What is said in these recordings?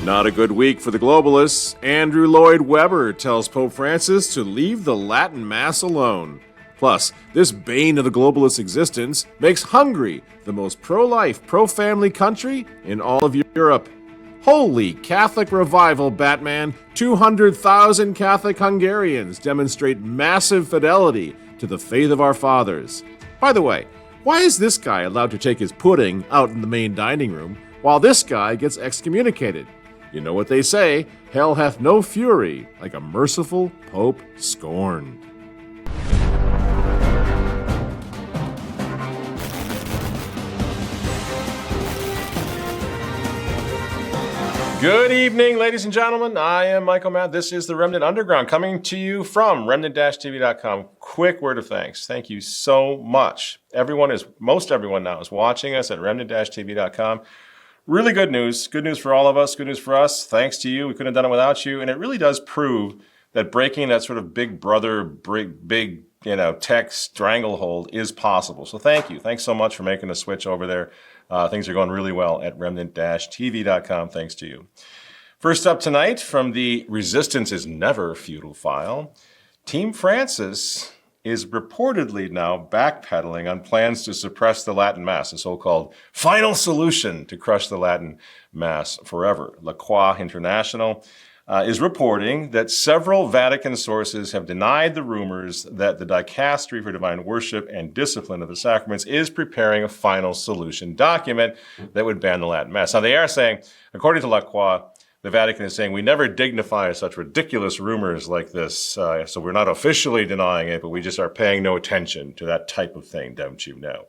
Not a good week for the globalists. Andrew Lloyd Webber tells Pope Francis to leave the Latin Mass alone. Plus, this bane of the globalist existence makes Hungary the most pro-life, pro-family country in all of Europe. Holy Catholic revival, Batman! 200,000 Catholic Hungarians demonstrate massive fidelity to the faith of our fathers. By the way, why is this guy allowed to take his pudding out in the main dining room, while this guy gets excommunicated? You know what they say, hell hath no fury like a merciful Pope scorned. Good evening, ladies and gentlemen. I am Michael Matt. This is the Remnant Underground, coming to you from remnant-tv.com. Quick word of thanks. Thank you so much. Most everyone now is watching us at remnant-tv.com. Really good news. Good news for all of us. Good news for us. Thanks to you. We couldn't have done it without you. And it really does prove that breaking that sort of big brother, big tech stranglehold is possible. So thank you. Thanks so much for making the switch over there. Things are going really well at remnant-tv.com, thanks to you. First up tonight, from the Resistance is Never Futile file, Team Francis is reportedly now backpedaling on plans to suppress the Latin Mass, a so-called final solution to crush the Latin Mass forever. La Croix International is reporting that several Vatican sources have denied the rumors that the Dicastery for Divine Worship and Discipline of the Sacraments is preparing a final solution document that would ban the Latin Mass. Now, they are saying, according to La Croix, the Vatican is saying, we never dignify such ridiculous rumors like this, so we're not officially denying it, but we just are paying no attention to that type of thing, don't you know?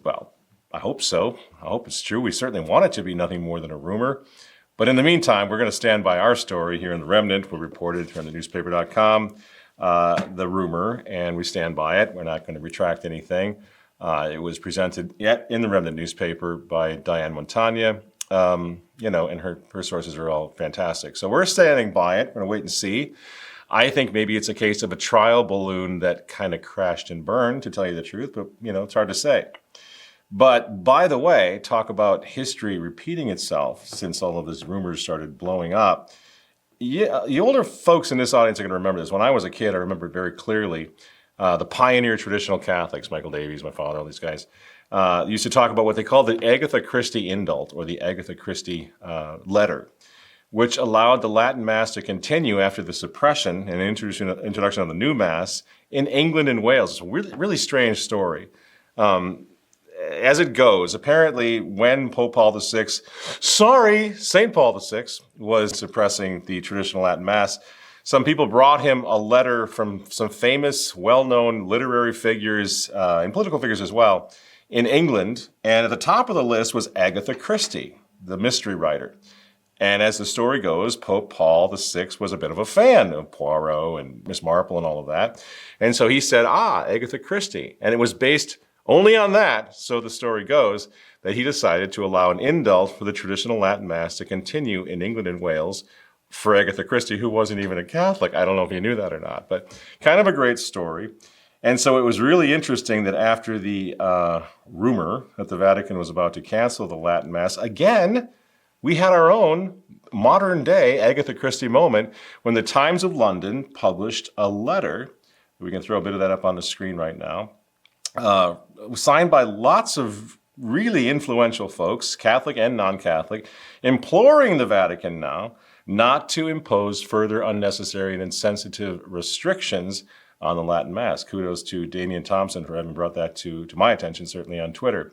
Well, I hope so. I hope it's true. We certainly want it to be nothing more than a rumor. But in the meantime, we're going to stand by our story here in the Remnant. We reported here on the newspaper.com the rumor, and we stand by it. We're not going to retract anything. It was presented yet in the Remnant newspaper by Diane Montagna, and her sources are all fantastic. So we're standing by it. We're going to wait and see. I think maybe it's a case of a trial balloon that kind of crashed and burned, to tell you the truth, but, it's hard to say. But, by the way, talk about history repeating itself since all of these rumors started blowing up. Yeah, the older folks in this audience are going to remember this. When I was a kid, I remember it very clearly. The pioneer traditional Catholics, Michael Davies, my father, all these guys, used to talk about what they called the Agatha Christi indult, or the Agatha Christi letter, which allowed the Latin Mass to continue after the suppression and introduction of the new Mass in England and Wales. It's a really, really strange story. As it goes, apparently when St. Paul VI was suppressing the traditional Latin Mass, some people brought him a letter from some famous, well-known literary figures and political figures as well in England. And at the top of the list was Agatha Christi, the mystery writer. And as the story goes, Pope Paul VI was a bit of a fan of Poirot and Miss Marple and all of that. And so he said, Agatha Christi. And it was based only on that, so the story goes, that he decided to allow an indult for the traditional Latin Mass to continue in England and Wales for Agatha Christi, who wasn't even a Catholic. I don't know if you knew that or not, but kind of a great story. And so it was really interesting that after the rumor that the Vatican was about to cancel the Latin Mass, again, we had our own modern-day Agatha Christi moment when the Times of London published a letter. We can throw a bit of that up on the screen right now. Signed by lots of really influential folks, Catholic and non-Catholic, imploring the Vatican now not to impose further unnecessary and insensitive restrictions on the Latin Mass. Kudos to Damian Thompson for having brought that to my attention, certainly on Twitter.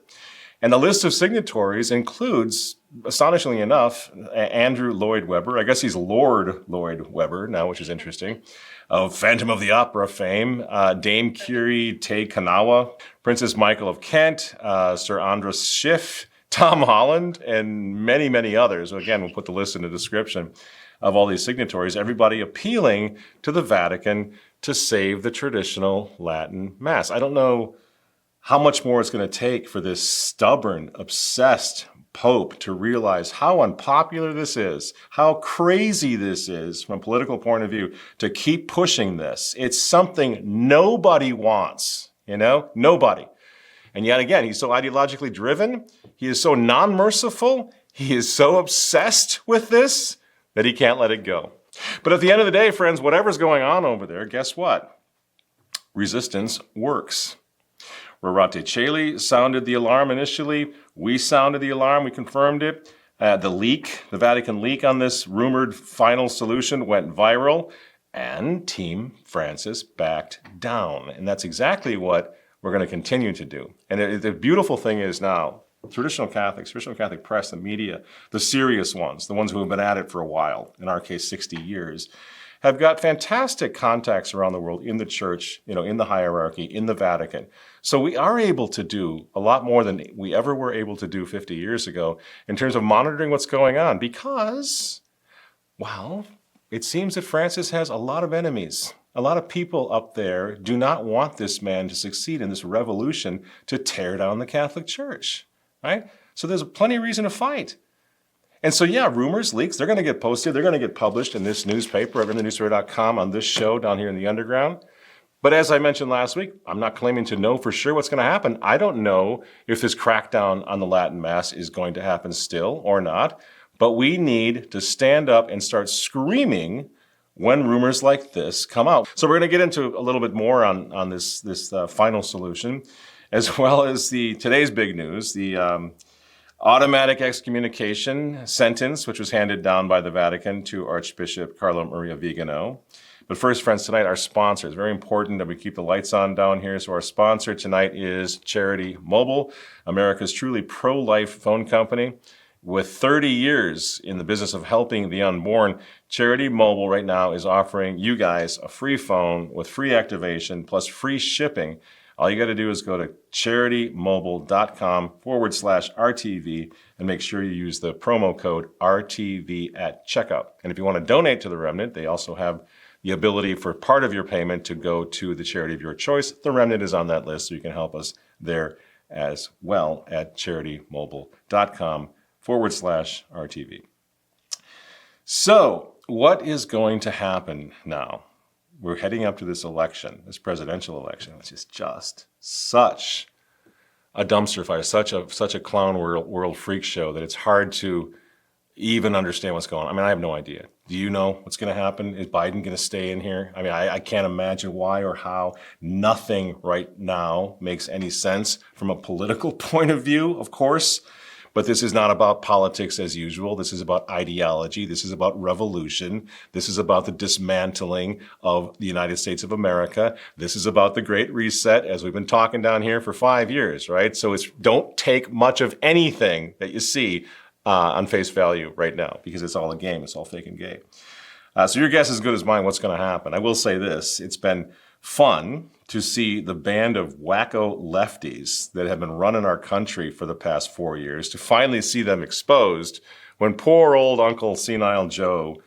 And the list of signatories includes, astonishingly enough, Andrew Lloyd Webber. I guess he's Lord Lloyd Webber now, which is interesting. Of Phantom of the Opera fame, Dame Curie Te Kanawa, Princess Michael of Kent, Sir Andras Schiff, Tom Holland, and many, many others. So again, we'll put the list in the description of all these signatories, everybody appealing to the Vatican to save the traditional Latin Mass. I don't know how much more it's going to take for this stubborn, obsessed Pope to realize how unpopular this is, how crazy this is from a political point of view, to keep pushing this. It's something nobody wants, nobody. And yet again, he's so ideologically driven, he is so non-merciful, He is so obsessed with this that he can't let it go. But at the end of the day, friends, whatever's going on over there, guess what? Resistance works. Rorate Caeli sounded the alarm initially. We sounded the alarm. We confirmed it. The Vatican leak on this rumored final solution went viral, and Team Francis backed down. And that's exactly what we're going to continue to do. And the beautiful thing is now, traditional Catholics, traditional Catholic press, the media, the serious ones, the ones who have been at it for a while, in our case 60 years, have got fantastic contacts around the world in the church, in the hierarchy, in the Vatican. So we are able to do a lot more than we ever were able to do 50 years ago in terms of monitoring what's going on because, well, it seems that Francis has a lot of enemies. A lot of people up there do not want this man to succeed in this revolution to tear down the Catholic Church, right? So there's plenty of reason to fight. And so, yeah, rumors, leaks, they're going to get posted. They're going to get published in this newspaper, at remnantnewspaper.com, on this show down here in the Underground. But as I mentioned last week, I'm not claiming to know for sure what's going to happen. I don't know if this crackdown on the Latin Mass is going to happen still or not. But we need to stand up and start screaming when rumors like this come out. So we're going to get into a little bit more on this final solution, as well as today's big news, the automatic excommunication sentence, which was handed down by the Vatican to Archbishop Carlo Maria Vigano. But first, friends, tonight, our sponsor. It's very important that we keep the lights on down here. So our sponsor tonight is Charity Mobile, America's truly pro-life phone company. With 30 years in the business of helping the unborn, Charity Mobile right now is offering you guys a free phone with free activation plus free shipping. All you got to do is go to CharityMobile.com/RTV and make sure you use the promo code RTV at checkout. And if you want to donate to the Remnant, they also have the ability for part of your payment to go to the charity of your choice. The Remnant is on that list, so you can help us there as well at CharityMobile.com/RTV. So, what is going to happen now? We're heading up to this election, this presidential election, which is just such a dumpster fire, such a clown world freak show that it's hard to even understand what's going on. I mean, I have no idea. Do you know what's going to happen? Is Biden going to stay in here? I mean, I can't imagine why or how. Nothing right now makes any sense from a political point of view, of course. But this is not about politics as usual. This is about ideology. This is about revolution. This is about the dismantling of the United States of America. This is about the Great Reset, as we've been talking down here for 5 years, right? So don't take much of anything that you see on face value right now, because it's all a game. It's all fake and gay. So your guess is as good as mine what's going to happen. I will say this. It's been fun to see the band of wacko lefties that have been running our country for the past 4 years, to finally see them exposed when poor old Uncle Senile Joe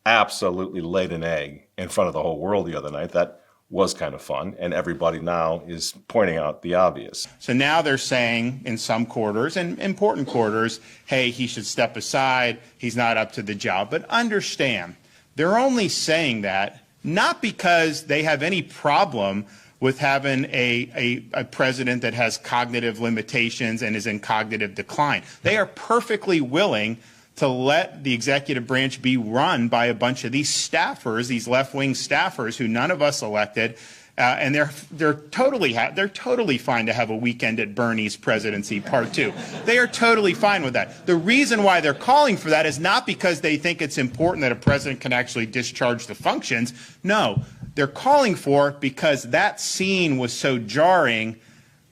absolutely laid an egg in front of the whole world the other night. That was kind of fun, and everybody now is pointing out the obvious. So now they're saying in some quarters, and important quarters, hey, he should step aside, he's not up to the job. But understand, they're only saying that not because they have any problem with having a president that has cognitive limitations and is in cognitive decline. They are perfectly willing to let the executive branch be run by a bunch of these staffers, these left-wing staffers who none of us elected, and they're totally fine to have a weekend at Bernie's presidency part 2. They are totally fine with that. The reason why they're calling for that is not because they think it's important that a president can actually discharge the functions. No, they're calling for it because that scene was so jarring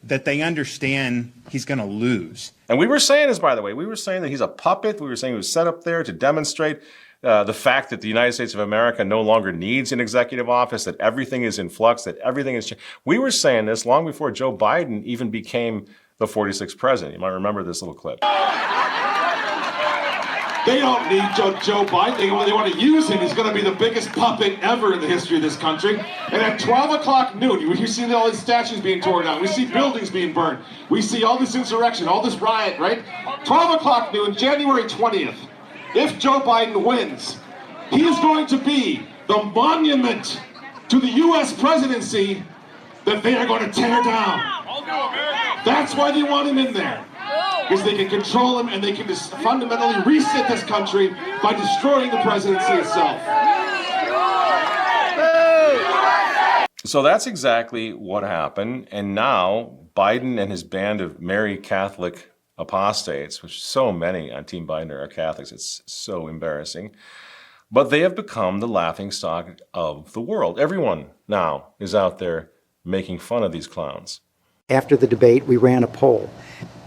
that they understand he's going to lose. And we were saying this, by the way. We were saying that he's a puppet. We were saying he was set up there to demonstrate the fact that the United States of America no longer needs an executive office, that everything is in flux, that everything is changed. We were saying this long before Joe Biden even became the 46th president. You might remember this little clip. They don't need Joe Biden. They want to use him. He's going to be the biggest puppet ever in the history of this country. And at 12 o'clock noon, you see all these statues being torn down. We see buildings being burned. We see all this insurrection, all this riot, right? 12 o'clock noon, January 20th. If Joe Biden wins, he is going to be the monument to the U.S. presidency that they are going to tear down. That's why they want him in there. is they can control him and they can just fundamentally reset this country by destroying the presidency itself. So that's exactly what happened. And now Biden and his band of merry Catholic apostates, which so many on Team Biden are Catholics, it's so embarrassing. But they have become the laughingstock of the world. Everyone now is out there making fun of these clowns. After the debate, we ran a poll,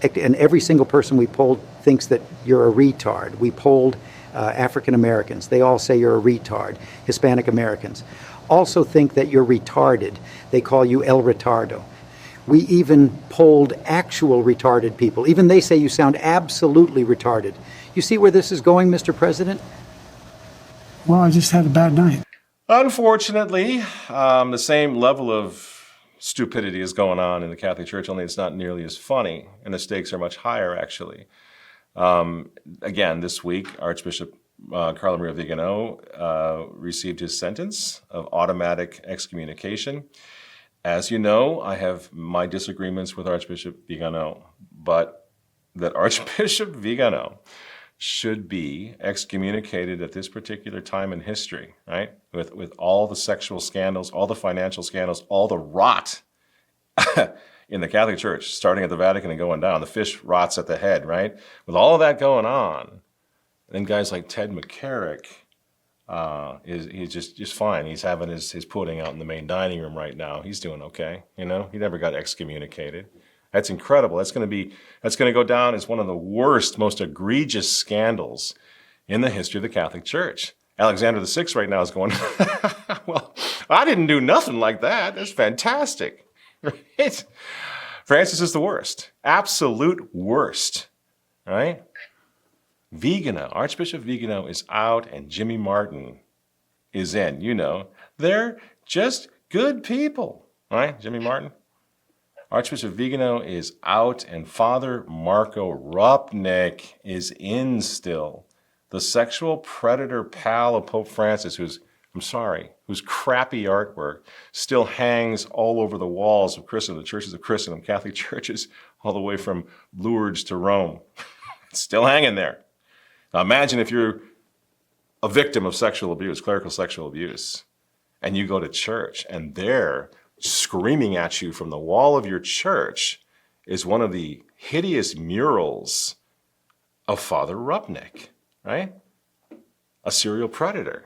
and every single person we polled thinks that you're a retard. We polled African Americans. They all say you're a retard. Hispanic Americans also think that you're retarded. They call you El Retardo. We even polled actual retarded people. Even they say you sound absolutely retarded. You see where this is going, Mr. President? Well, I just had a bad night. Unfortunately, the same level of stupidity is going on in the Catholic Church, only it's not nearly as funny, and the stakes are much higher, actually. Again, this week, Archbishop Cardinal Vigano received his sentence of automatic excommunication. As you know, I have my disagreements with Archbishop Vigano, but that Archbishop Vigano should be excommunicated at this particular time in history, right? With all the sexual scandals, all the financial scandals, all the rot in the Catholic Church, starting at the Vatican and going down. The fish rots at the head, right? With all of that going on, then guys like Ted McCarrick, he's just fine. He's having his pudding out in the main dining room right now. He's doing okay, you know? He never got excommunicated. That's incredible. That's going to go down as one of the worst, most egregious scandals in the history of the Catholic Church. Alexander VI right now is going, well, I didn't do nothing like that. That's fantastic. Right? Francis is the worst. Absolute worst. Right? Vigano, Archbishop Vigano is out and Jimmy Martin is in. You know, they're just good people. Right? Jimmy Martin. Archbishop Vigano is out and Father Marco Rupnik is in still. The sexual predator pal of Pope Francis whose crappy artwork still hangs all over the walls of Christendom, the churches of Christendom, Catholic churches, all the way from Lourdes to Rome. It's still hanging there. Now imagine if you're a victim of sexual abuse, clerical sexual abuse, and you go to church and there, screaming at you from the wall of your church is one of the hideous murals of Father Rupnik, right? A serial predator.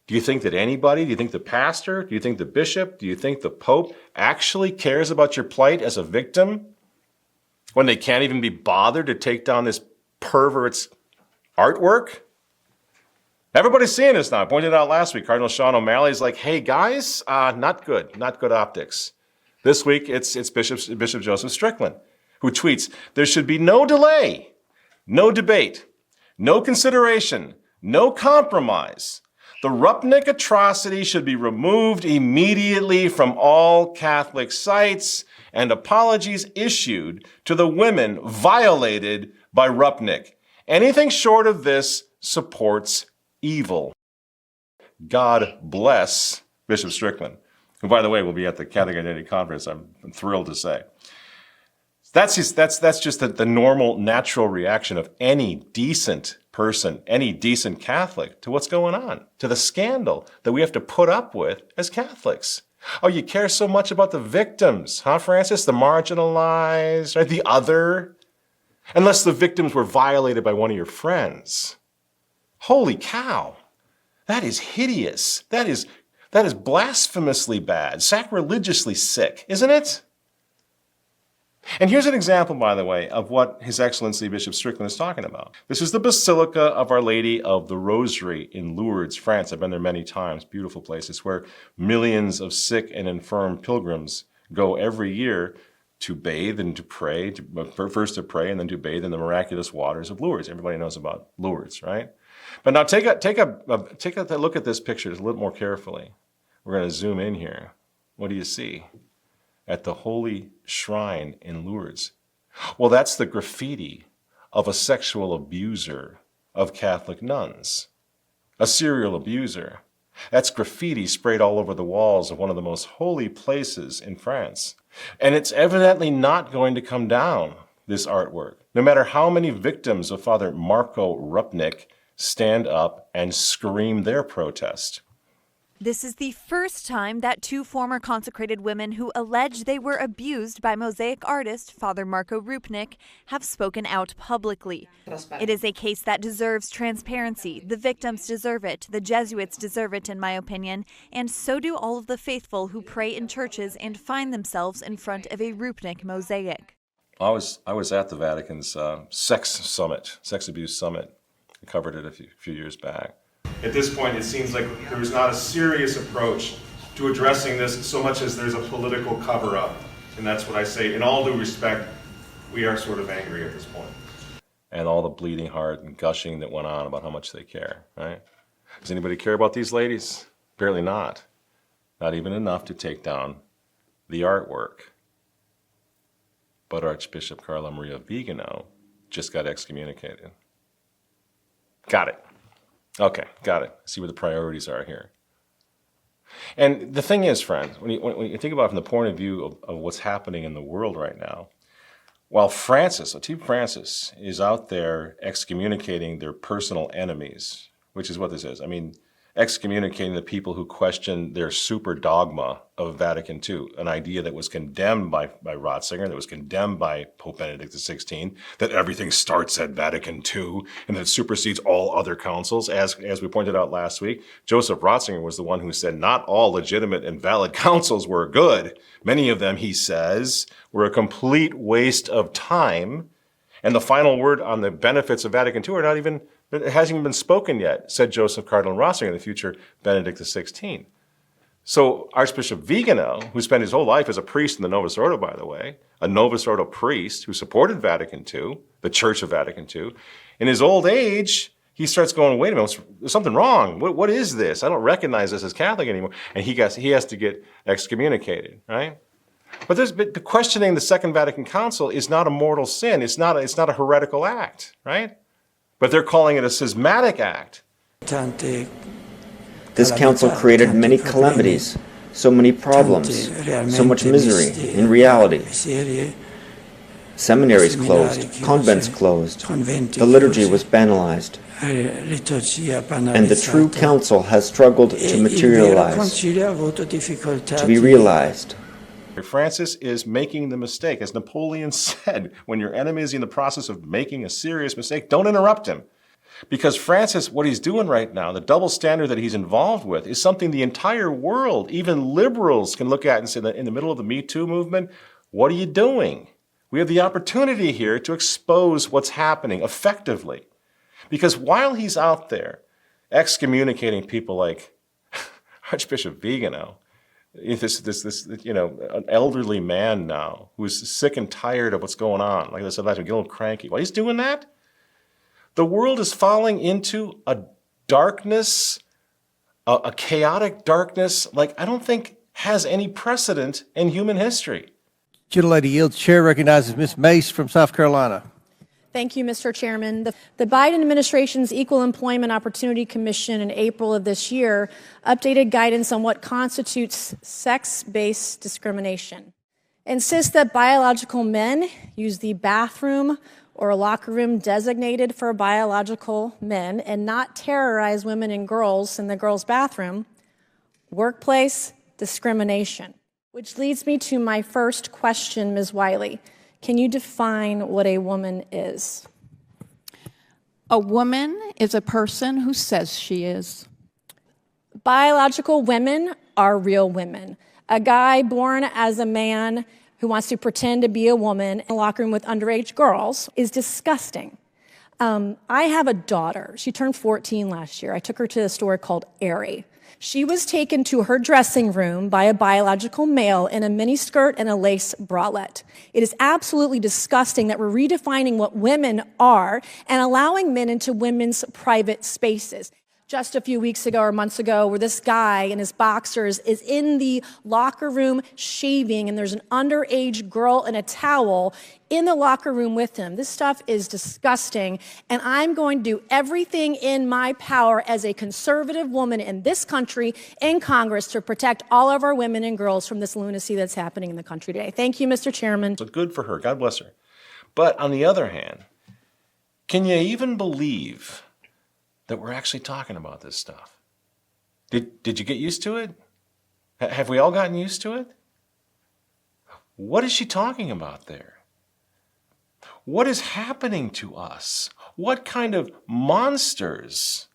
Do you think that anybody, do you think the pastor, do you think the bishop, do you think the pope actually cares about your plight as a victim when they can't even be bothered to take down this pervert's artwork? Everybody's seeing this now. I pointed out last week, Cardinal Sean O'Malley's like, hey guys, not good optics. This week, it's Bishop Joseph Strickland, who tweets, there should be no delay, no debate, no consideration, no compromise. The Rupnik atrocity should be removed immediately from all Catholic sites and apologies issued to the women violated by Rupnik. Anything short of this supports evil. God bless Bishop Strickland, who, by the way, will be at the Catholic Identity Conference, I'm thrilled to say. That's just the normal, natural reaction of any decent person, any decent Catholic to what's going on, to the scandal that we have to put up with as Catholics. Oh, you care so much about the victims, huh, Francis? The marginalized, right? The other? Unless the victims were violated by one of your friends. Holy cow. That is hideous. That is blasphemously bad, sacrilegiously sick, isn't it? And here's an example, by the way, of what His Excellency Bishop Strickland is talking about. This is the Basilica of Our Lady of the Rosary in Lourdes, France. I've been there many times. Beautiful place. It's where millions of sick and infirm pilgrims go every year to bathe and to pray, first to pray and then to bathe in the miraculous waters of Lourdes. Everybody knows about Lourdes, right? But now take a look at this picture just a little more carefully. We're going to zoom in here. What do you see? At the holy shrine in Lourdes. Well, that's the graffiti of a sexual abuser of Catholic nuns, a serial abuser. That's graffiti sprayed all over the walls of one of the most holy places in France. And it's evidently not going to come down, this artwork. no matter how many victims of Father Marko Rupnik stand up and scream their protest. This is the first time that two former consecrated women who allege they were abused by mosaic artist Father Marko Rupnik have spoken out publicly. It is a case that deserves transparency. The victims deserve it. The Jesuits deserve it, in my opinion. And so do all of the faithful who pray in churches and find themselves in front of a Rupnik mosaic. I was at the Vatican's sex abuse summit. I covered it a few years back. At this point, it seems like there is not a serious approach to addressing this so much as there's a political cover-up. And that's what I say. In all due respect, we are sort of angry at this point. And all the bleeding heart and gushing that went on about how much they care, right? Does anybody care about these ladies? Apparently not. Not even enough to take down the artwork. But Archbishop Carlo Maria Vigano just got excommunicated. Got it. Okay, got it. See where the priorities are here. And the thing is, friends, when you think about it from the point of view of what's happening in the world right now, while Team Francis is out there excommunicating their personal enemies, which is what this is. I mean, excommunicating the people who question their super dogma of Vatican II, an idea that was condemned by Ratzinger, that was condemned by Pope Benedict XVI, that everything starts at Vatican II and that supersedes all other councils. As we pointed out last week, Joseph Ratzinger was the one who said not all legitimate and valid councils were good. Many of them, he says, were a complete waste of time. And the final word on the benefits of Vatican II it hasn't even been spoken yet, said Joseph Cardinal Ratzinger, the future Benedict XVI. So Archbishop Vigano, who spent his whole life as a priest in the Novus Ordo, by the way, a Novus Ordo priest who supported Vatican II, the Church of Vatican II, in his old age, he starts going, wait a minute, there's something wrong. What is this? I don't recognize this as Catholic anymore. And he has to get excommunicated, right? But questioning the Second Vatican Council is not a mortal sin. It's not a heretical act, right? But they're calling it a schismatic act. This council created many calamities, so many problems, so much misery in reality. Seminaries closed, convents closed, the liturgy was banalized, and the true council has struggled to materialize, to be realized. Francis is making the mistake. As Napoleon said, when your enemy is in the process of making a serious mistake, don't interrupt him. Because Francis, what he's doing right now, the double standard that he's involved with, is something the entire world, even liberals, can look at and say that in the middle of the Me Too movement, what are you doing? We have the opportunity here to expose what's happening effectively. Because while he's out there excommunicating people like Archbishop Vigano, an elderly man now who's sick and tired of what's going on, like I said last week, a little cranky. While he's doing that, the world is falling into a darkness, a chaotic darkness, like I don't think has any precedent in human history. Gentlelady yields. Chair recognizes Ms. Mace from South Carolina. Thank you, Mr. Chairman. The Biden administration's Equal Employment Opportunity Commission in April of this year updated guidance on what constitutes sex-based discrimination. Insists that biological men use the bathroom or a locker room designated for biological men and not terrorize women and girls in the girls' bathroom. Workplace discrimination. Which leads me to my first question, Ms. Wiley. Can you define what a woman is? A woman is a person who says she is. Biological women are real women. A guy born as a man who wants to pretend to be a woman in a locker room with underage girls is disgusting. I have a daughter. She turned 14 last year. I took her to a store called Aerie. She was taken to her dressing room by a biological male in a miniskirt and a lace bralette. It is absolutely disgusting that we're redefining what women are and allowing men into women's private spaces. Just a few weeks ago or months ago, where this guy in his boxers is in the locker room shaving, and there's an underage girl in a towel in the locker room with him. This stuff is disgusting, and I'm going to do everything in my power as a conservative woman in this country, in Congress, to protect all of our women and girls from this lunacy that's happening in the country today. Thank you, Mr. Chairman. So good for her. God bless her. But on the other hand, can you even believe that we're actually talking about this stuff? Did you get used to it? Have we all gotten used to it? What is she talking about there? What is happening to us? What kind of monsters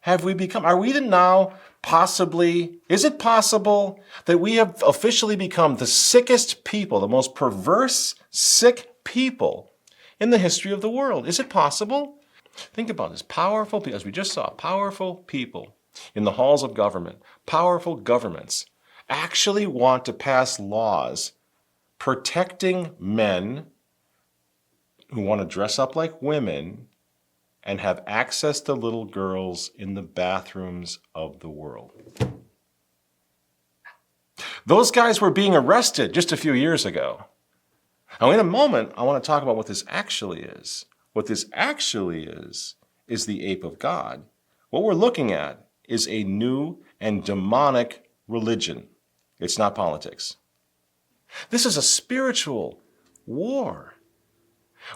have we become? Are we now possibly, is it possible that we have officially become the sickest people, the most perverse, sick people in the history of the world? Is it possible? Think about this. Powerful people, as we just saw, powerful people in the halls of government, powerful governments actually want to pass laws protecting men who want to dress up like women and have access to little girls in the bathrooms of the world. Those guys were being arrested just a few years ago. Now, in a moment, I want to talk about what this actually is. What this actually is the ape of God. What we're looking at is a new and demonic religion. It's not politics. This is a spiritual war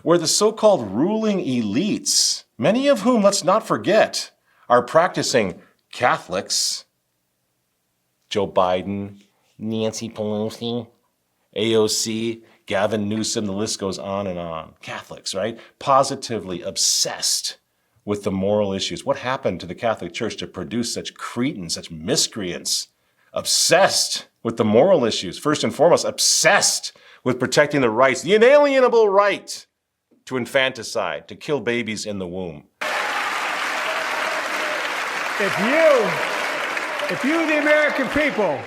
where the so-called ruling elites, many of whom, let's not forget, are practicing Catholics, Joe Biden, Nancy Pelosi, AOC, Gavin Newsom, the list goes on and on. Catholics, right? Positively obsessed with the moral issues. What happened to the Catholic Church to produce such cretins, such miscreants? Obsessed with the moral issues. First and foremost, obsessed with protecting the rights, the inalienable right to infanticide, to kill babies in the womb. If you, the American people,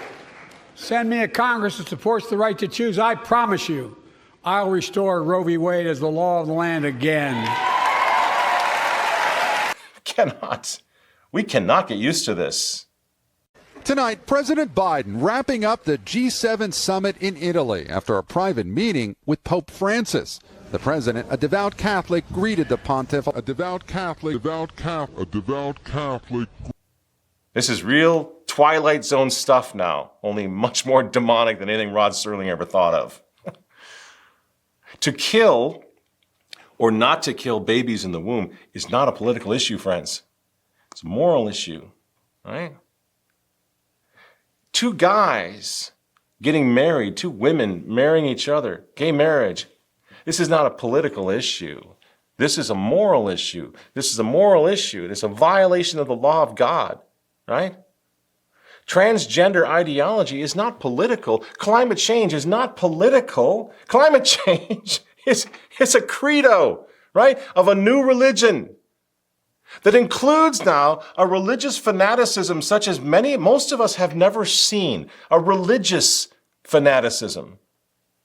send me a Congress that supports the right to choose, I promise you, I'll restore Roe v. Wade as the law of the land again. We cannot get used to this. Tonight, President Biden wrapping up the G7 summit in Italy after a private meeting with Pope Francis. The president, a devout Catholic, greeted the pontiff. A devout Catholic. This is real Twilight Zone stuff now, only much more demonic than anything Rod Serling ever thought of. To kill or not to kill babies in the womb is not a political issue, friends. It's a moral issue, right? Two guys getting married, two women marrying each other, gay marriage. This is not a political issue. This is a moral issue. This is a moral issue. It's a violation of the law of God, right? Transgender ideology is not political. Climate change is not political. Climate change is a credo, right, of a new religion that includes now a religious fanaticism such as most of us have never seen, a religious fanaticism.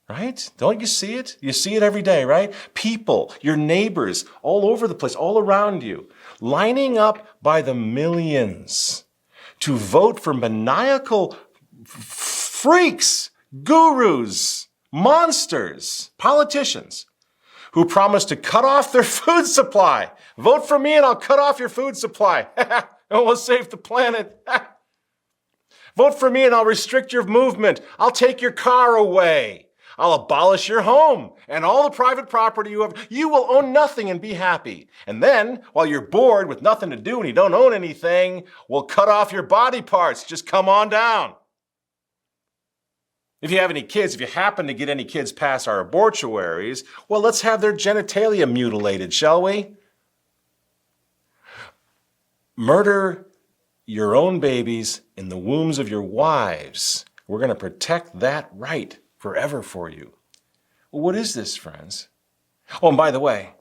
Right? Don't you see it? You see it every day, right? People, your neighbors, all over the place, all around you, lining up by the millions to vote for maniacal freaks, gurus, monsters, politicians who promise to cut off their food supply. Vote for me and I'll cut off your food supply. And we'll save the planet. Vote for me and I'll restrict your movement. I'll take your car away. I'll abolish your home and all the private property you have. You will own nothing and be happy. And then, while you're bored with nothing to do and you don't own anything, we'll cut off your body parts. Just come on down. If you have any kids, if you happen to get any kids past our abortuaries, well, let's have their genitalia mutilated, shall we? Murder your own babies in the wombs of your wives. We're going to protect that right forever for you. Well, what is this, friends? Oh, and by the way,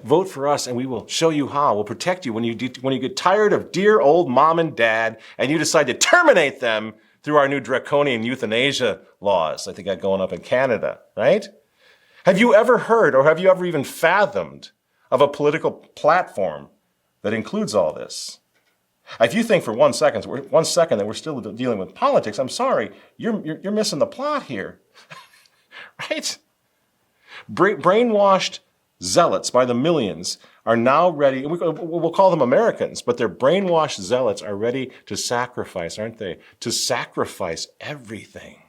vote for us and we will show you how. We'll protect you when you get tired of dear old mom and dad and you decide to terminate them through our new draconian euthanasia laws. I think that going up in Canada, right? Have you ever heard or have you ever even fathomed of a political platform that includes all this? If you think for 1 second that we're still dealing with politics, I'm sorry, you're missing the plot here, right? Brainwashed zealots by the millions are now ready, we'll call them Americans, but their brainwashed zealots are ready to sacrifice, aren't they? To sacrifice everything,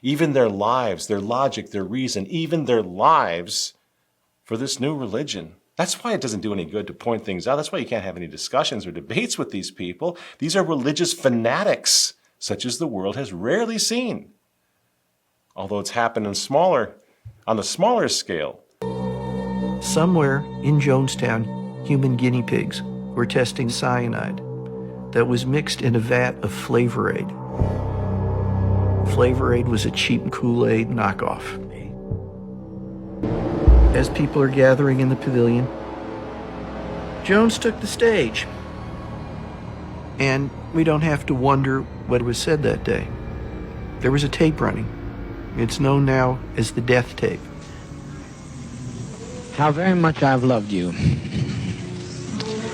even their lives, their logic, their reason, even their lives for this new religion. That's why it doesn't do any good to point things out. That's why you can't have any discussions or debates with these people. These are religious fanatics, such as the world has rarely seen. Although it's happened on the smaller scale. Somewhere in Jonestown, human guinea pigs were testing cyanide that was mixed in a vat of Flavor Aid. Flavor Aid was a cheap Kool-Aid knockoff. As people are gathering in the pavilion, Jones took the stage. And we don't have to wonder what was said that day. There was a tape running. It's known now as the death tape. How very much I've loved you.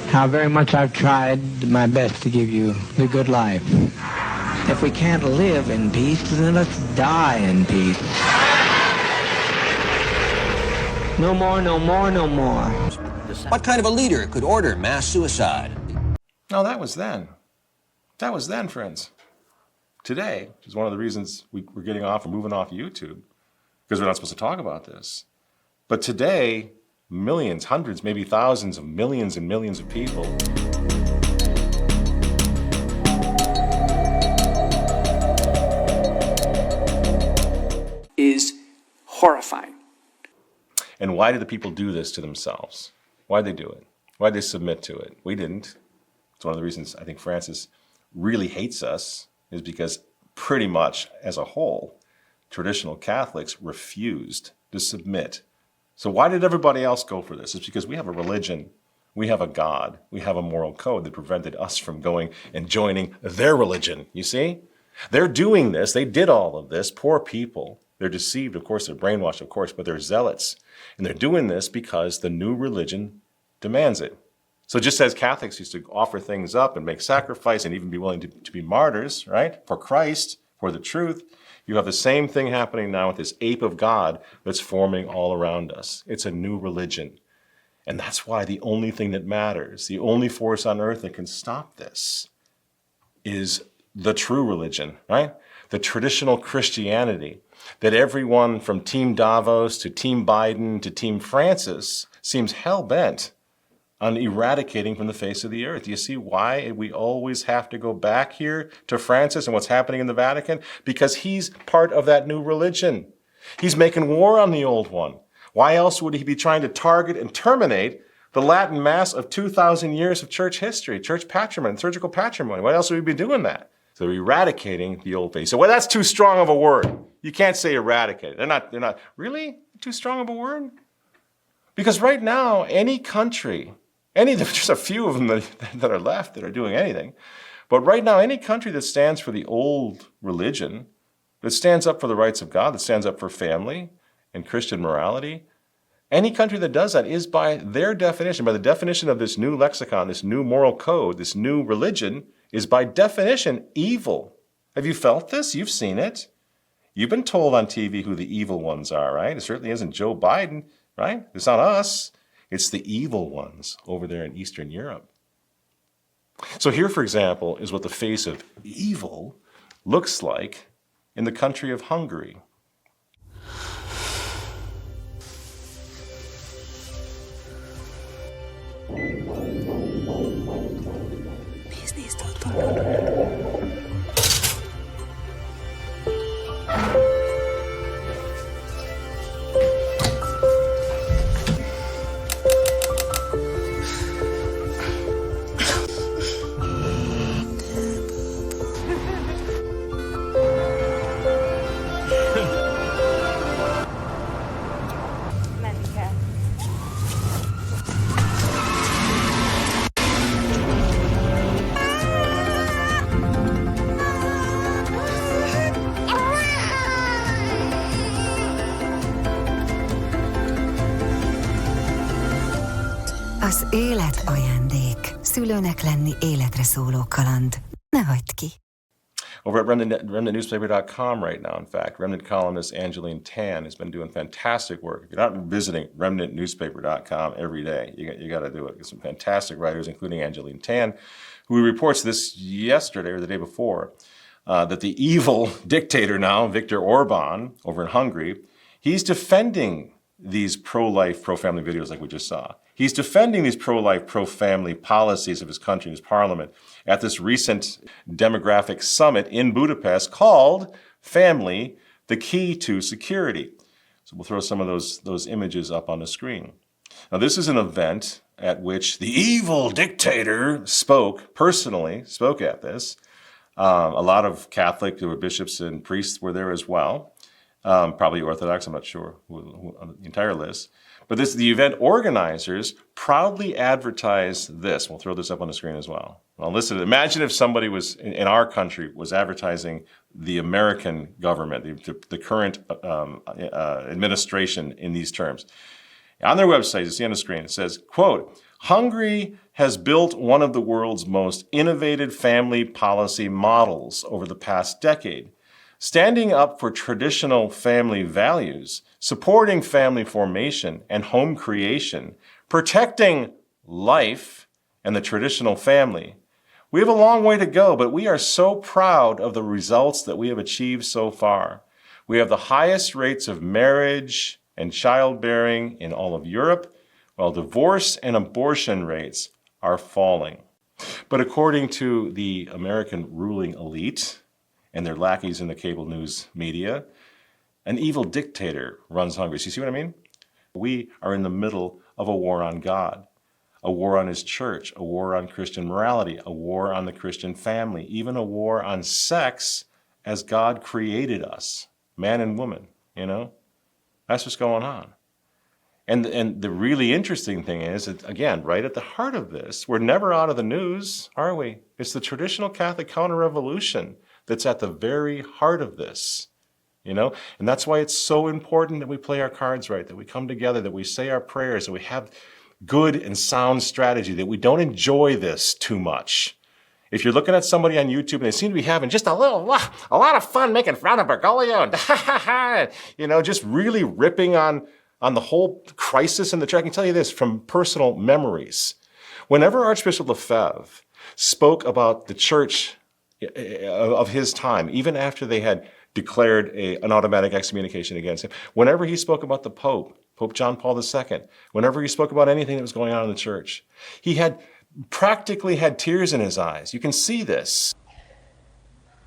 How very much I've tried my best to give you the good life. If we can't live in peace, then let's die in peace. No more, no more, no more. What kind of a leader could order mass suicide? No, that was then. That was then, friends. Today, which is one of the reasons we're getting off and moving off YouTube, because we're not supposed to talk about this. But today, millions, hundreds, maybe thousands of millions and millions of people is horrifying. And why do the people do this to themselves? Why'd they do it? Why'd they submit to it? We didn't. It's one of the reasons I think Francis really hates us, is because pretty much as a whole, traditional Catholics refused to submit. So why did everybody else go for this? It's because we have a religion, we have a God, we have a moral code that prevented us from going and joining their religion, you see? They're doing this, they did all of this, poor people. They're deceived, of course, they're brainwashed, of course, but they're zealots. And they're doing this because the new religion demands it. So just as Catholics used to offer things up and make sacrifice and even be willing to be martyrs, right, for Christ, for the truth, you have the same thing happening now with this ape of God that's forming all around us. It's a new religion. And that's why the only thing that matters, the only force on earth that can stop this is the true religion, right? The traditional Christianity that everyone from Team Davos to Team Biden to Team Francis seems hell-bent on eradicating from the face of the earth. Do you see why we always have to go back here to Francis and what's happening in the Vatican? Because he's part of that new religion. He's making war on the old one. Why else would he be trying to target and terminate the Latin Mass of 2,000 years of church history, church patrimony, liturgical patrimony? Why else would he be doing that? So eradicating the old faith. So, well, that's too strong of a word. You can't say eradicate. They're not, really? Too strong of a word? Because right now, any country, there's a few of them that are left that are doing anything. But right now, any country that stands for the old religion, that stands up for the rights of God, that stands up for family and Christian morality, any country that does that is by their definition, by the definition of this new lexicon, this new moral code, this new religion, is by definition evil. Have you felt this? You've seen it. You've been told on TV who the evil ones are, right? It certainly isn't Joe Biden, right? It's not us. It's the evil ones over there in Eastern Europe. So here, for example, is what the face of evil looks like in the country of Hungary. Az élet ajándék. Szülőnek lenni életre szóló kaland. Ne hagyd ki. Over at remnantnewspaper.com right now, in fact, Remnant columnist Angeline Tan has been doing fantastic work. If you're not visiting remnantnewspaper.com every day, you got to do it. There's some fantastic writers, including Angeline Tan, who reports this yesterday or the day before, that the evil dictator now, Viktor Orbán, over in Hungary, he's defending these pro-life, pro-family videos like we just saw. He's defending these pro-life, pro-family policies of his country, his parliament, at this recent demographic summit in Budapest called Family, the Key to Security. So we'll throw some of those images up on the screen. Now, this is an event at which the evil dictator personally spoke at this. A lot of Catholic bishops and priests were there as well. Probably Orthodox, I'm not sure who on the entire list. But the event organizers proudly advertised this. We'll throw this up on the screen as well. Well, listen, imagine if somebody was in our country was advertising the American government, the current administration in these terms. On their website, you see on the screen, it says, quote, Hungary has built one of the world's most innovative family policy models over the past decade, standing up for traditional family values, supporting family formation and home creation, protecting life and the traditional family. We have a long way to go, but we are so proud of the results that we have achieved so far. We have the highest rates of marriage and childbearing in all of Europe, while divorce and abortion rates are falling. But according to the American ruling elite and their lackeys in the cable news media, an evil dictator runs Hungary. So you see what I mean? We are in the middle of a war on God, a war on his church, a war on Christian morality, a war on the Christian family, even a war on sex as God created us, man and woman, you know? That's what's going on. And the really interesting thing is, that, again, right at the heart of this, we're never out of the news, are we? It's the traditional Catholic counter-revolution that's at the very heart of this, you know? And that's why it's so important that we play our cards right, that we come together, that we say our prayers, that we have good and sound strategy, that we don't enjoy this too much. If you're looking at somebody on YouTube and they seem to be having just a lot of fun making fun of Bergoglio and you know, just really ripping on the whole crisis in the church, I can tell you this from personal memories. Whenever Archbishop Lefebvre spoke about the church of his time, even after they had declared an automatic excommunication against him, whenever he spoke about the Pope, Pope John Paul II, whenever he spoke about anything that was going on in the church, he practically had tears in his eyes. You can see this.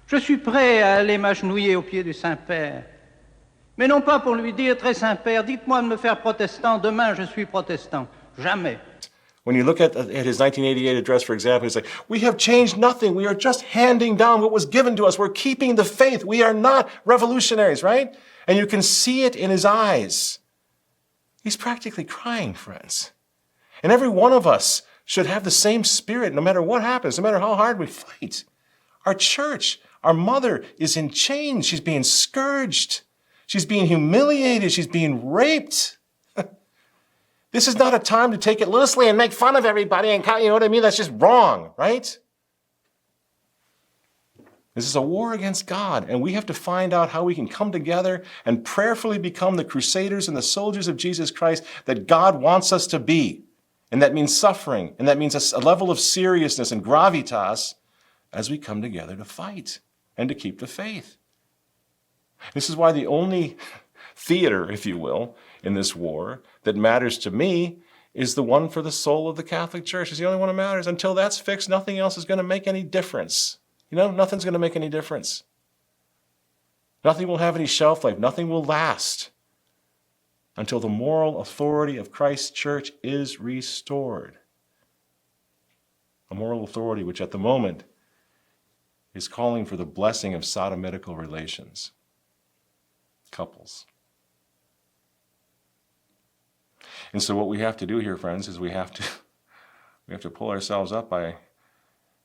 Je suis prêt à aller m'agenouiller aux pieds du Saint-Père. Mais non pas pour lui dire, très Saint-Père, dites-moi de me faire protestant, demain je suis protestant. Jamais. When you look at his 1988 address, for example, he's like, we have changed nothing. We are just handing down what was given to us. We're keeping the faith. We are not revolutionaries, right? And you can see it in his eyes. He's practically crying, friends. And every one of us should have the same spirit no matter what happens, no matter how hard we fight. Our church, our mother is in chains. She's being scourged. She's being humiliated. She's being raped. This is not a time to take it loosely and make fun of everybody and, you know what I mean? That's just wrong, right? This is a war against God, and we have to find out how we can come together and prayerfully become the crusaders and the soldiers of Jesus Christ that God wants us to be. And that means suffering, and that means a level of seriousness and gravitas as we come together to fight and to keep the faith. This is why the only theater, if you will, in this war that matters to me is the one for the soul of the Catholic Church. It's the only one that matters. Until that's fixed, nothing else is going to make any difference. You know, nothing's going to make any difference. Nothing will have any shelf life. Nothing will last until the moral authority of Christ's church is restored. A moral authority which at the moment is calling for the blessing of sodomitical relations. Couples. And so what we have to do here, friends, is we have to pull ourselves up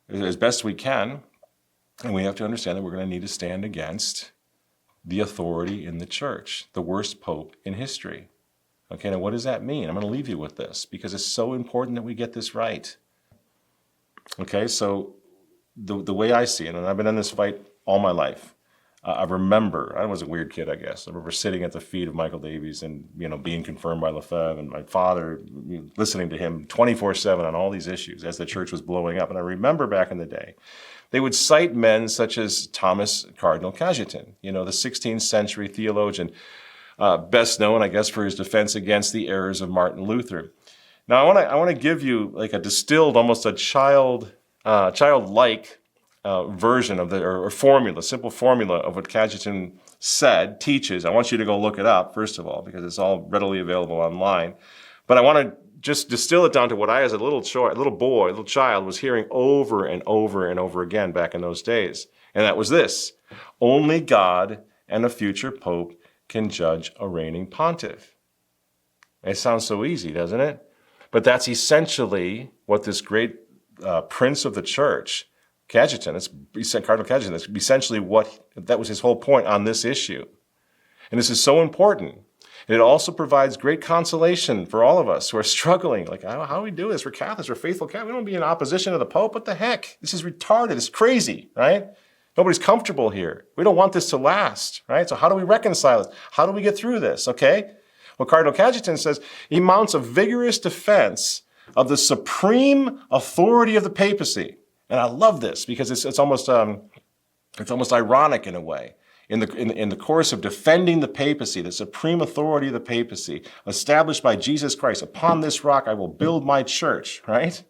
as best we can, and we have to understand that we're going to need to stand against the authority in the church, the worst pope in history. Okay, now what does that mean? I'm going to leave you with this because it's so important that we get this right. Okay, so the way I see it, and I've been in this fight all my life, I remember, I was a weird kid, I guess. I remember sitting at the feet of Michael Davies and, you know, being confirmed by Lefebvre and my father, listening to him 24/7 on all these issues as the church was blowing up. And I remember back in the day, they would cite men such as Thomas Cardinal Cajetan, you know, the 16th century theologian, best known, I guess, for his defense against the errors of Martin Luther. Now, I want to give you like a distilled, almost a childlike version of or formula, simple formula of what Cajetan teaches. I want you to go look it up, first of all, because it's all readily available online. But I want to just distill it down to what I, as a little child, was hearing over and over and over again back in those days. And that was this: only God and a future pope can judge a reigning pontiff. It sounds so easy, doesn't it? But that's essentially what this great prince of the church, Cajetan, Cardinal Cajetan, that's essentially that was his whole point on this issue. And this is so important. And it also provides great consolation for all of us who are struggling. Like, how do we do this? We're Catholics, we're faithful Catholics. We don't be in opposition to the Pope. What the heck? This is retarded. It's crazy, right? Nobody's comfortable here. We don't want this to last, right? So how do we reconcile it? How do we get through this, okay? Well, Cardinal Cajetan says he mounts a vigorous defense of the supreme authority of the papacy. And I love this because it's almost ironic in a way. In the course of defending the papacy, the supreme authority of the papacy, established by Jesus Christ, upon this rock I will build my church, right?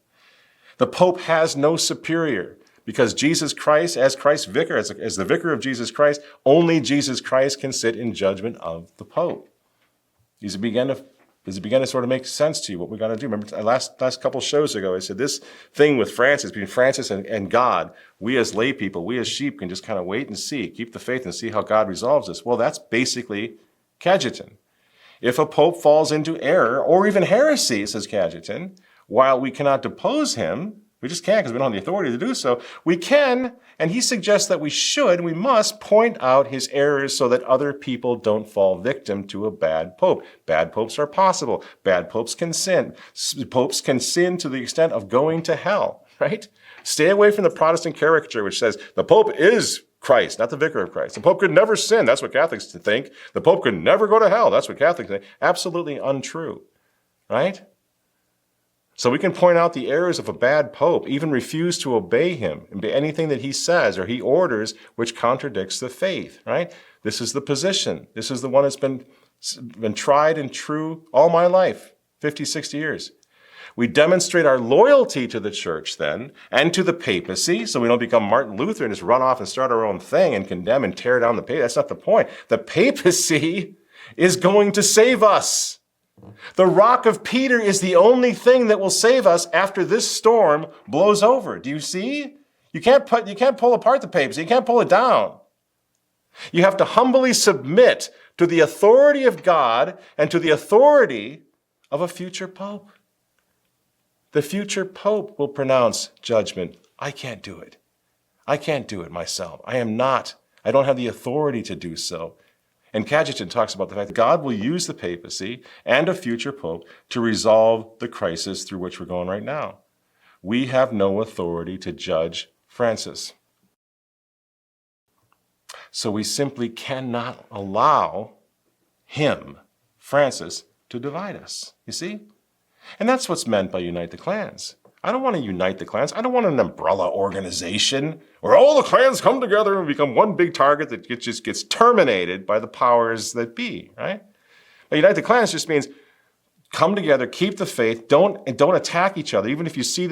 The Pope has no superior because Jesus Christ, as Christ's vicar, as the vicar of Jesus Christ, only Jesus Christ can sit in judgment of the Pope. Does it begin to sort of make sense to you what we got to do? Remember, last couple shows ago, I said this thing with Francis, between Francis and God, we as lay people, we as sheep can just kind of wait and see, keep the faith and see how God resolves this. Well, that's basically Cajetan. If a pope falls into error or even heresy, says Cajetan, while we cannot depose him, we just can't because we don't have the authority to do so, we can, and he suggests that we must point out his errors so that other people don't fall victim to a bad pope. Bad popes are possible. Bad popes can sin. Popes can sin to the extent of going to hell, right? Stay away from the Protestant caricature which says the Pope is Christ, not the vicar of Christ. The Pope could never sin. That's what Catholics think. The Pope could never go to hell. That's what Catholics think. Absolutely untrue, right? So we can point out the errors of a bad pope, even refuse to obey him, and anything that he says or he orders which contradicts the faith, right? This is the position. This is the one that's been tried and true all my life, 50, 60 years. We demonstrate our loyalty to the church then, and to the papacy, so we don't become Martin Luther and just run off and start our own thing and condemn and tear down the papacy. That's not the point. The papacy is going to save us. The rock of Peter is the only thing that will save us after this storm blows over. Do you see? You can't pull apart the papacy. You can't pull it down. You have to humbly submit to the authority of God and to the authority of a future pope. The future pope will pronounce judgment. I can't do it. I can't do it myself. I don't have the authority to do so. And Cajetan talks about the fact that God will use the papacy and a future pope to resolve the crisis through which we're going right now. We have no authority to judge Francis. So we simply cannot allow him, Francis, to divide us. You see? And that's what's meant by unite the clans. I don't want to unite the clans. I don't want an umbrella organization where all the clans come together and become one big target that just gets terminated by the powers that be, right? Now, unite the clans just means come together, keep the faith, don't attack each other. Even if you see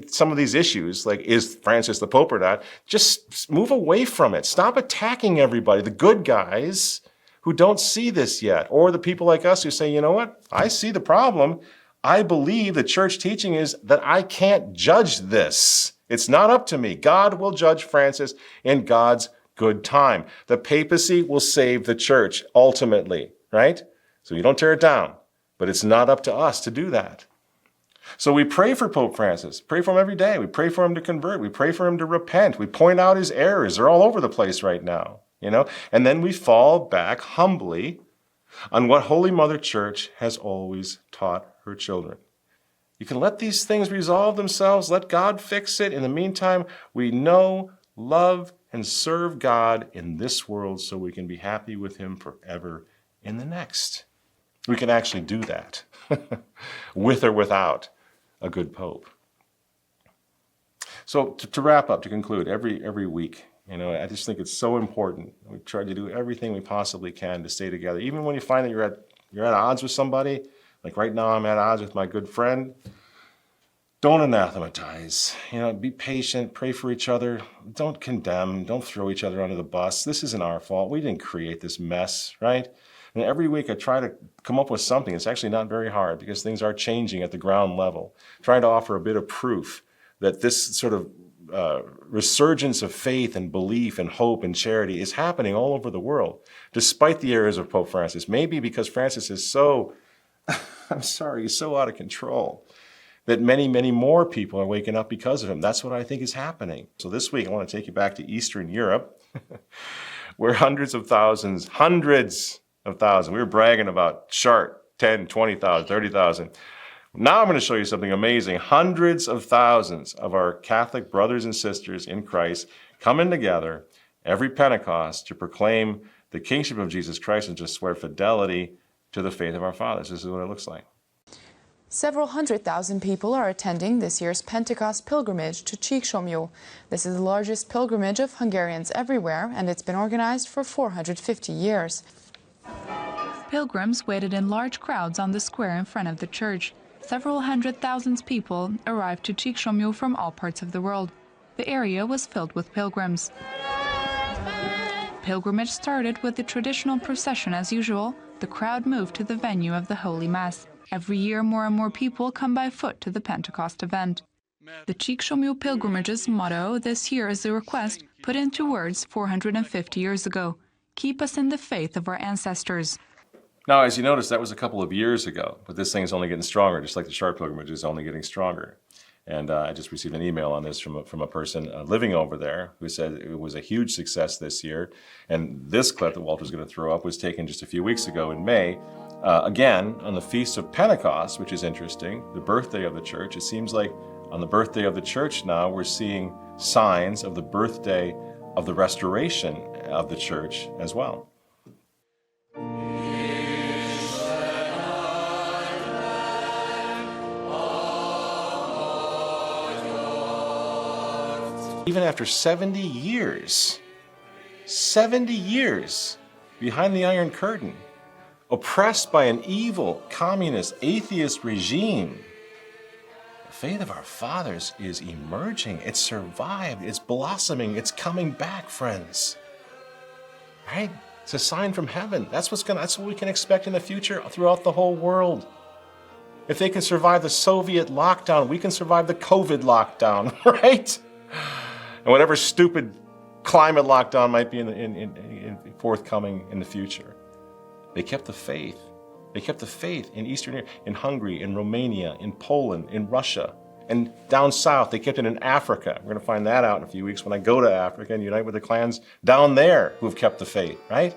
some of these issues, like is Francis the Pope or not, just move away from it. Stop attacking everybody, the good guys who don't see this yet, or the people like us who say, you know what, I see the problem. I believe the church teaching is that I can't judge this. It's not up to me. God will judge Francis in God's good time. The papacy will save the church ultimately, right? So you don't tear it down, but it's not up to us to do that. So we pray for Pope Francis, pray for him every day. We pray for him to convert. We pray for him to repent. We point out his errors. They're all over the place right now, and then we fall back humbly on what Holy Mother Church has always taught her children. You can let these things resolve themselves. Let God fix it. In the meantime, we know, love, and serve God in this world so we can be happy with him forever in the next. We can actually do that with or without a good pope. So to wrap up, to conclude, every week, You know, I just think it's so important. We try to do everything we possibly can to stay together. Even when you find that you're at odds with somebody, like right now I'm at odds with my good friend, don't anathematize. You know, be patient, pray for each other. Don't condemn, don't throw each other under the bus. This isn't our fault. We didn't create this mess, right? And every week I try to come up with something. It's actually not very hard because things are changing at the ground level. Trying to offer a bit of proof that this sort of resurgence of faith and belief and hope and charity is happening all over the world, despite the errors of Pope Francis. Maybe because Francis is so, he's so out of control that many, many more people are waking up because of him. That's what I think is happening. So this week I want to take you back to Eastern Europe, where hundreds of thousands, we were bragging about Chart, 10, 20,000, 30,000. Now I'm going to show you something amazing. Hundreds of thousands of our Catholic brothers and sisters in Christ coming together every Pentecost to proclaim the kingship of Jesus Christ and to swear fidelity to the faith of our fathers. This is what it looks like. Several 100,000 people are attending this year's Pentecost Pilgrimage to Csíksomlyó. This is the largest pilgrimage of Hungarians everywhere, and it's been organized for 450 years. Pilgrims waited in large crowds on the square in front of the church. Several 100,000 people arrived to Csíksomlyó from all parts of the world. The area was filled with pilgrims. Pilgrimage started with the traditional procession as usual. The crowd moved to the venue of the Holy Mass. Every year, more and more people come by foot to the Pentecost event. The Csíksomlyó pilgrimage's motto this year is a request put into words 450 years ago: "Keep us in the faith of our ancestors." Now, as you notice, that was a couple of years ago, but this thing is only getting stronger, just like the Chart pilgrimage is only getting stronger. And I just received an email on this from a person living over there who said it was a huge success this year. And this clip that Walter's going to throw up was taken just a few weeks ago in May, again, on the Feast of Pentecost, which is interesting, the birthday of the church. It seems like on the birthday of the church now, we're seeing signs of the birthday of the restoration of the church as well. Even after 70 years behind the Iron Curtain, oppressed by an evil, communist, atheist regime, the faith of our fathers is emerging. It's survived. It's blossoming. It's coming back, friends. Right? It's a sign from heaven. That's what we can expect in the future throughout the whole world. If they can survive the Soviet lockdown, we can survive the COVID lockdown, right? And whatever stupid climate lockdown might be in forthcoming in the future. They kept the faith. They kept the faith in Eastern Europe, in Hungary, in Romania, in Poland, in Russia, and down south. They kept it in Africa. We're going to find that out in a few weeks when I go to Africa and unite with the clans down there who've kept the faith, right?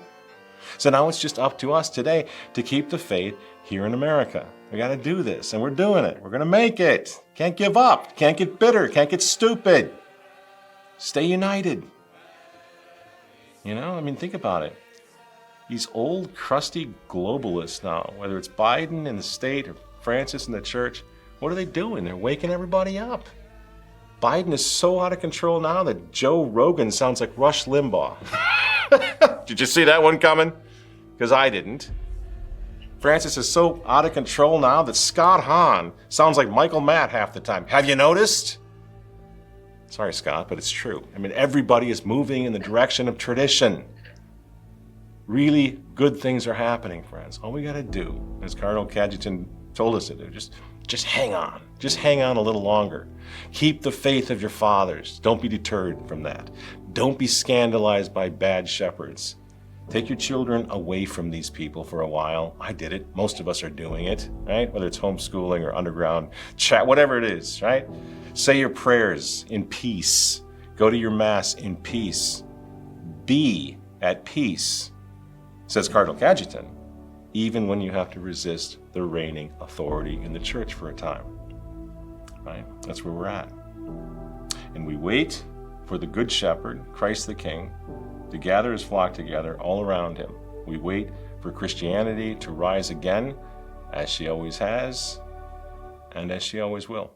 So now it's just up to us today to keep the faith here in America. We got to do this, and we're doing it. We're going to make it. Can't give up. Can't get bitter. Can't get stupid. Stay united. You know, I mean, think about it. These old, crusty globalists now, whether it's Biden in the state or Francis in the church, what are they doing? They're waking everybody up. Biden is so out of control now that Joe Rogan sounds like Rush Limbaugh. Did you see that one coming? Because I didn't. Francis is so out of control now that Scott Hahn sounds like Michael Matt half the time. Have you noticed? Sorry, Scott, but it's true. I mean, everybody is moving in the direction of tradition. Really good things are happening, friends. All we got to do, as Cardinal Cajetan told us to do, just hang on. Just hang on a little longer. Keep the faith of your fathers. Don't be deterred from that. Don't be scandalized by bad shepherds. Take your children away from these people for a while. I did it. Most of us are doing it, right? Whether it's homeschooling or underground chat, whatever it is, right? Say your prayers in peace. Go to your Mass in peace. Be at peace, says Cardinal Cajetan, even when you have to resist the reigning authority in the church for a time. Right? That's where we're at. And we wait for the Good Shepherd, Christ the King, to gather his flock together all around him. We wait for Christianity to rise again, as she always has, and as she always will.